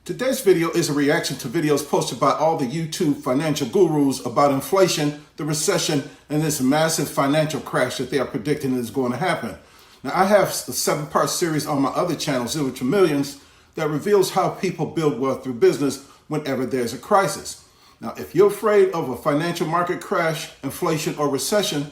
Today's video is a reaction to videos posted by all the YouTube financial gurus about inflation, the recession, and this massive financial crash that they are predicting is going to happen. Now, I have a 7-part series on my other channel, Zero to Millions, that reveals how people build wealth through business whenever there's a crisis. Now, if you're afraid of a financial market crash, inflation, or recession,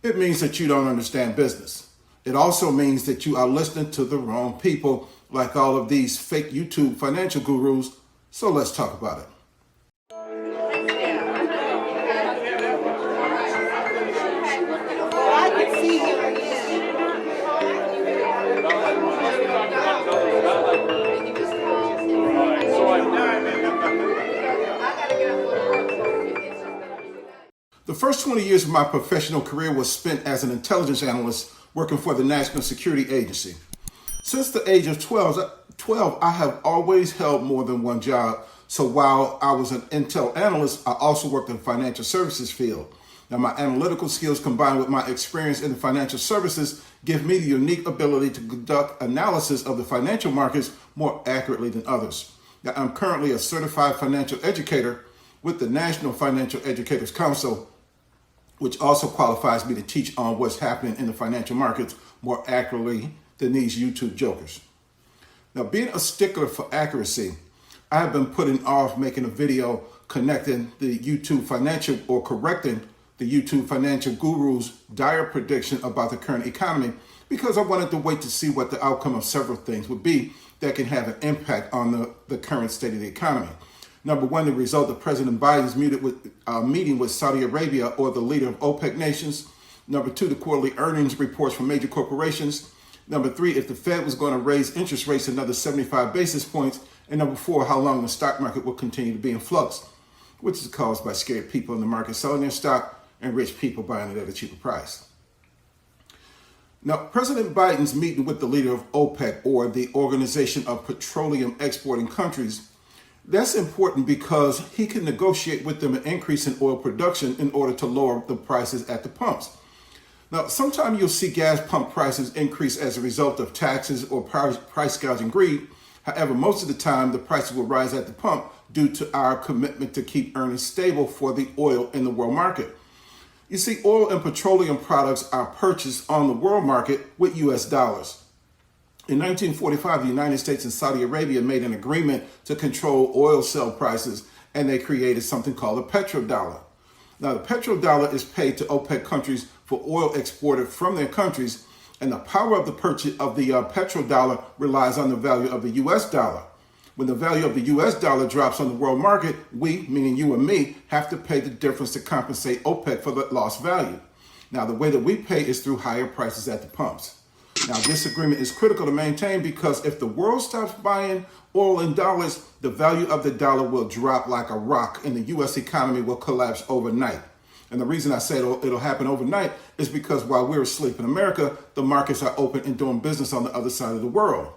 it means that you don't understand business. It also means that you are listening to the wrong people, like all of these fake YouTube financial gurus. So let's talk about it. The first 20 years of my professional career was spent as an intelligence analyst working for the National Security Agency. Since the age of 12, I have always held more than one job. So while I was an intel analyst, I also worked in the financial services field. Now, my analytical skills combined with my experience in the financial services give me the unique ability to conduct analysis of the financial markets more accurately than others. Now, I'm currently a certified financial educator with the National Financial Educators Council, which also qualifies me to teach on what's happening in the financial markets more accurately than these YouTube jokers. Now, being a stickler for accuracy, I have been putting off making a video connecting the YouTube financial or correcting the YouTube financial gurus' dire prediction about the current economy because I wanted to wait to see what the outcome of several things would be that can have an impact on the current state of the economy. Number one, the result of President Biden's meeting with Saudi Arabia or the leader of OPEC nations. Number two, the quarterly earnings reports from major corporations. Number three, if the Fed was going to raise interest rates another 75 basis points. And number four, how long the stock market will continue to be in flux, which is caused by scared people in the market selling their stock and rich people buying it at a cheaper price. Now, President Biden's meeting with the leader of OPEC, or the Organization of Petroleum Exporting Countries, that's important because he can negotiate with them an increase in oil production in order to lower the prices at the pumps. Now, sometimes you'll see gas pump prices increase as a result of taxes or price gouging greed. However, most of the time, the prices will rise at the pump due to our commitment to keep earnings stable for the oil in the world market. You see, oil and petroleum products are purchased on the world market with U.S. dollars. In 1945, the United States and Saudi Arabia made an agreement to control oil sale prices, and they created something called a petrodollar. Now, the petrodollar is paid to OPEC countries for oil exported from their countries, and the power of the purchase of the petrodollar relies on the value of the U.S. dollar. When the value of the U.S. dollar drops on the world market, we, meaning you and me, have to pay the difference to compensate OPEC for the lost value. Now, the way that we pay is through higher prices at the pumps. Now, this agreement is critical to maintain because if the world stops buying oil in dollars, the value of the dollar will drop like a rock and the U.S. economy will collapse overnight. And the reason I say it'll happen overnight is because while we're asleep in America, the markets are open and doing business on the other side of the world.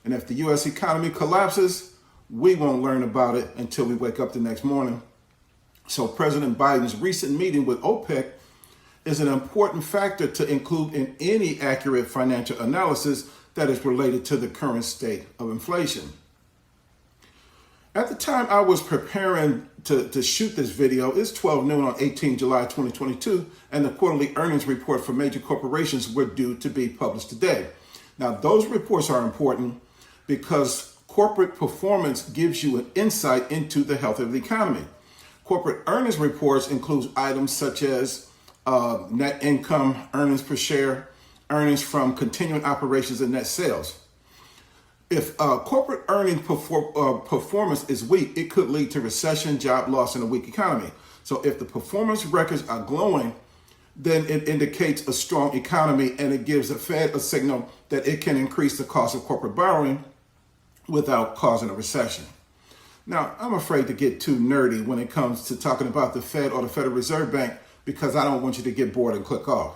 And if the U.S. economy collapses, we won't learn about it until we wake up the next morning. So President Biden's recent meeting with OPEC is an important factor to include in any accurate financial analysis that is related to the current state of inflation. At the time I was preparing to shoot this video, it's 12 noon on 18 July 2022, and the quarterly earnings report for major corporations were due to be published today. Now, those reports are important because corporate performance gives you an insight into the health of the economy. Corporate earnings reports include items such as net income, earnings per share, earnings from continuing operations, and net sales. If corporate earnings performance is weak, it could lead to recession, job loss, and a weak economy. So if the performance records are glowing, then it indicates a strong economy and it gives the Fed a signal that it can increase the cost of corporate borrowing without causing a recession. Now, I'm afraid to get too nerdy when it comes to talking about the Fed or the Federal Reserve Bank because I don't want you to get bored and click off.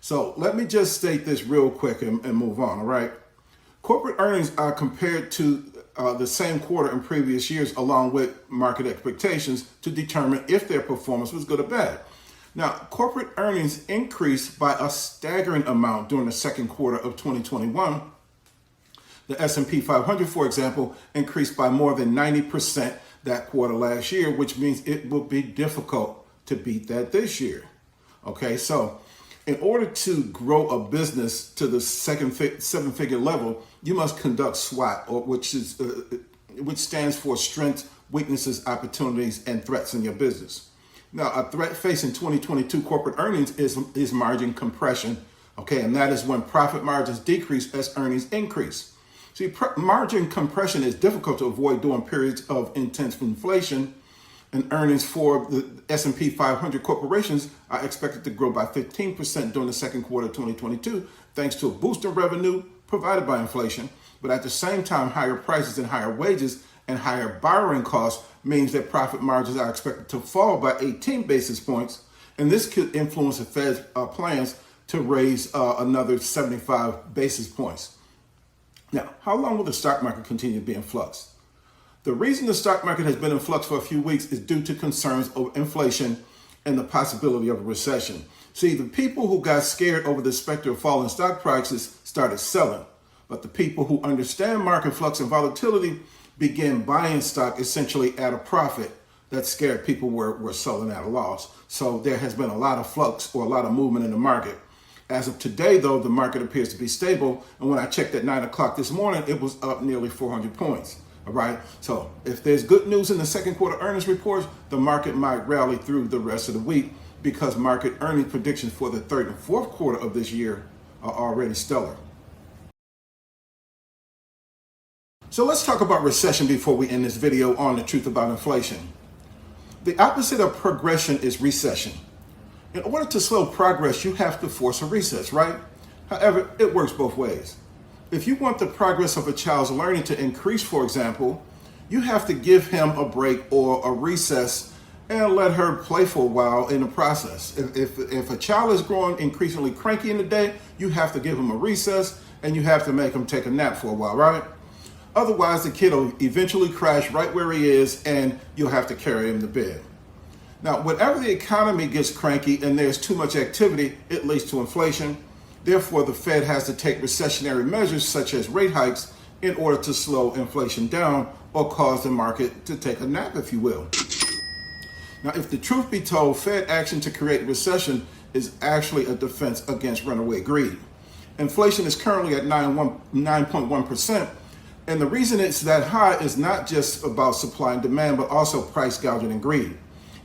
So let me just state this real quick and move on, all right? Corporate earnings are compared to the same quarter in previous years along with market expectations to determine if their performance was good or bad. Now, corporate earnings increased by a staggering amount during the second quarter of 2021 The S&P 500, for example, increased by more than 90% that quarter last year, which means it will be difficult to beat that this year. Okay, so in order to grow a business to the seven-figure level, you must conduct SWOT, which stands for strengths, weaknesses, opportunities, and threats in your business. Now, a threat facing 2022 corporate earnings is margin compression. Okay, and that is when profit margins decrease as earnings increase. See, margin compression is difficult to avoid during periods of intense inflation, and earnings for the S&P 500 corporations are expected to grow by 15% during the second quarter of 2022, thanks to a boost in revenue provided by inflation. But at the same time, higher prices and higher wages and higher borrowing costs means that profit margins are expected to fall by 18 basis points, and this could influence the Fed's plans to raise another 75 basis points. Now, how long will the stock market continue to be in flux? The reason the stock market has been in flux for a few weeks is due to concerns over inflation and the possibility of a recession. See, the people who got scared over the specter of falling stock prices started selling, but the people who understand market flux and volatility began buying stock essentially at a profit. That scared people were selling at a loss. So there has been a lot of flux or a lot of movement in the market. As of today, though, the market appears to be stable. And when I checked at 9 o'clock this morning, it was up nearly 400 points. All right. So if there's good news in the second quarter earnings reports, the market might rally through the rest of the week because market earnings predictions for the third and fourth quarter of this year are already stellar. So let's talk about recession before we end this video on the truth about inflation. The opposite of progression is recession. In order to slow progress, you have to force a recess, right? However, it works both ways. If you want the progress of a child's learning to increase, for example, you have to give him a break or a recess and let her play for a while in the process. If a child is growing increasingly cranky in the day, you have to give him a recess and you have to make him take a nap for a while, right? Otherwise, the kid will eventually crash right where he is and you'll have to carry him to bed. Now, whenever the economy gets cranky and there's too much activity, it leads to inflation. Therefore, the Fed has to take recessionary measures such as rate hikes in order to slow inflation down or cause the market to take a nap, if you will. Now, if the truth be told, Fed action to create recession is actually a defense against runaway greed. Inflation is currently at 9.1%, and the reason it's that high is not just about supply and demand, but also price gouging and greed.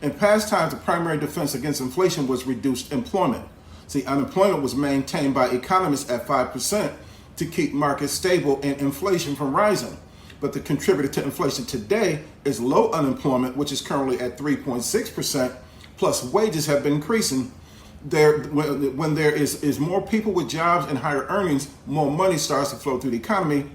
In past times, the primary defense against inflation was reduced employment. See, unemployment was maintained by economists at 5% to keep markets stable and inflation from rising. But the contributor to inflation today is low unemployment, which is currently at 3.6%, plus wages have been increasing. When there is more people with jobs and higher earnings, more money starts to flow through the economy,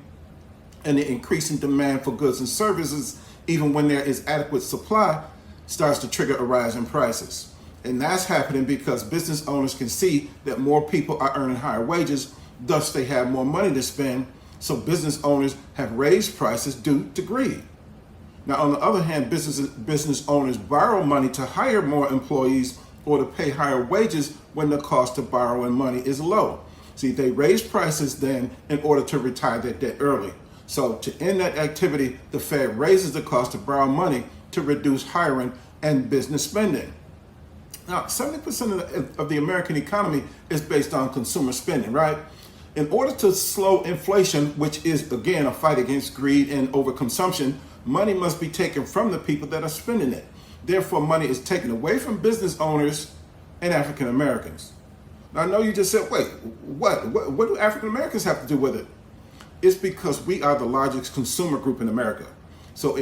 and the increasing demand for goods and services, even when there is adequate supply, starts to trigger a rise in prices. And that's happening because business owners can see that more people are earning higher wages, thus they have more money to spend. So business owners have raised prices due to greed. Now, on the other hand, business owners borrow money to hire more employees or to pay higher wages when the cost of borrowing money is low. See, they raise prices then in order to retire their debt early. So to end that activity, the Fed raises the cost to borrow money to reduce hiring and business spending. Now, 70% of the American economy is based on consumer spending, right? In order to slow inflation, which is, again, a fight against greed and overconsumption, money must be taken from the people that are spending it. Therefore, money is taken away from business owners and African Americans. Now, I know you just said, wait, what do African Americans have to do with it? It's because we are the largest consumer group in America. So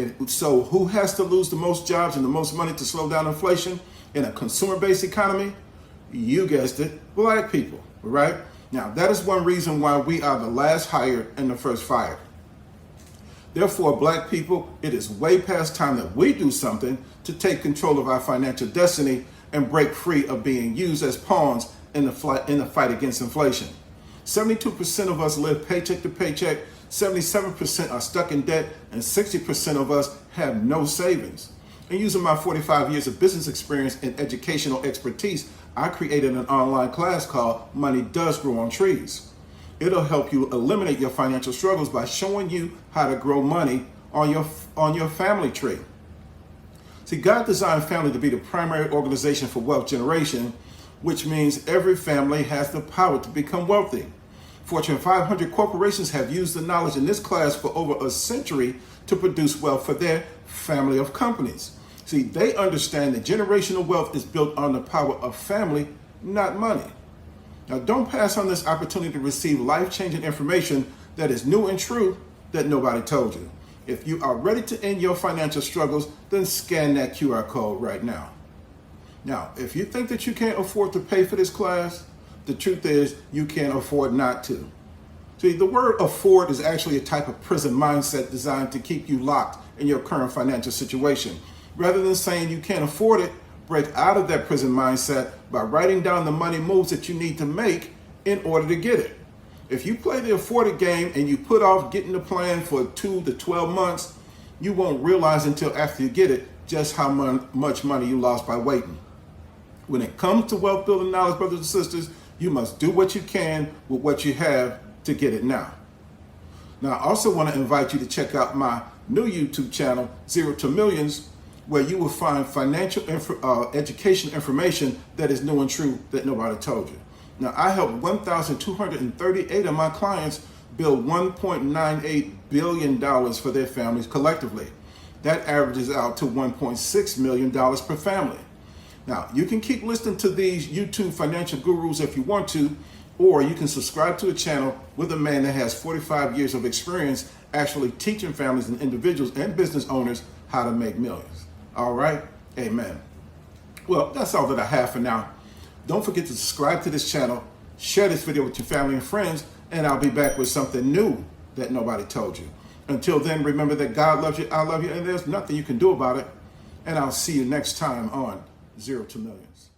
who has to lose the most jobs and the most money to slow down inflation in a consumer-based economy? You guessed it, black people, right? Now, that is one reason why we are the last hired and the first fired. Therefore, black people, it is way past time that we do something to take control of our financial destiny and break free of being used as pawns in the fight against inflation. 72% of us live paycheck to paycheck, 77% are stuck in debt, and 60% of us have no savings. And using my 45 years of business experience and educational expertise, I created an online class called Money Does Grow on Trees. It'll help you eliminate your financial struggles by showing you how to grow money on your family tree. See, God designed family to be the primary organization for wealth generation, which means every family has the power to become wealthy. Fortune 500 corporations have used the knowledge in this class for over a century to produce wealth for their family of companies. See, they understand that generational wealth is built on the power of family, not money. Now, don't pass on this opportunity to receive life-changing information that is new and true that nobody told you. If you are ready to end your financial struggles, then scan that QR code right now. Now, if you think that you can't afford to pay for this class, the truth is you can't afford not to. See, the word afford is actually a type of prison mindset designed to keep you locked in your current financial situation. Rather than saying you can't afford it, break out of that prison mindset by writing down the money moves that you need to make in order to get it. If you play the afforded game and you put off getting the plan for 2 to 12 months, you won't realize until after you get it just how much money you lost by waiting. When it comes to wealth building knowledge, brothers and sisters, you must do what you can with what you have to get it now. Now, I also want to invite you to check out my new YouTube channel, Zero to Millions, where you will find financial education information that is new and true that nobody told you. Now, I helped 1,238 of my clients build $1.98 billion for their families collectively. That averages out to $1.6 million per family. Now, you can keep listening to these YouTube financial gurus if you want to, or you can subscribe to a channel with a man that has 45 years of experience actually teaching families and individuals and business owners how to make millions. All right? Amen. Well, that's all that I have for now. Don't forget to subscribe to this channel, share this video with your family and friends, and I'll be back with something new that nobody told you. Until then, remember that God loves you, I love you, and there's nothing you can do about it. And I'll see you next time on Zero to Millions.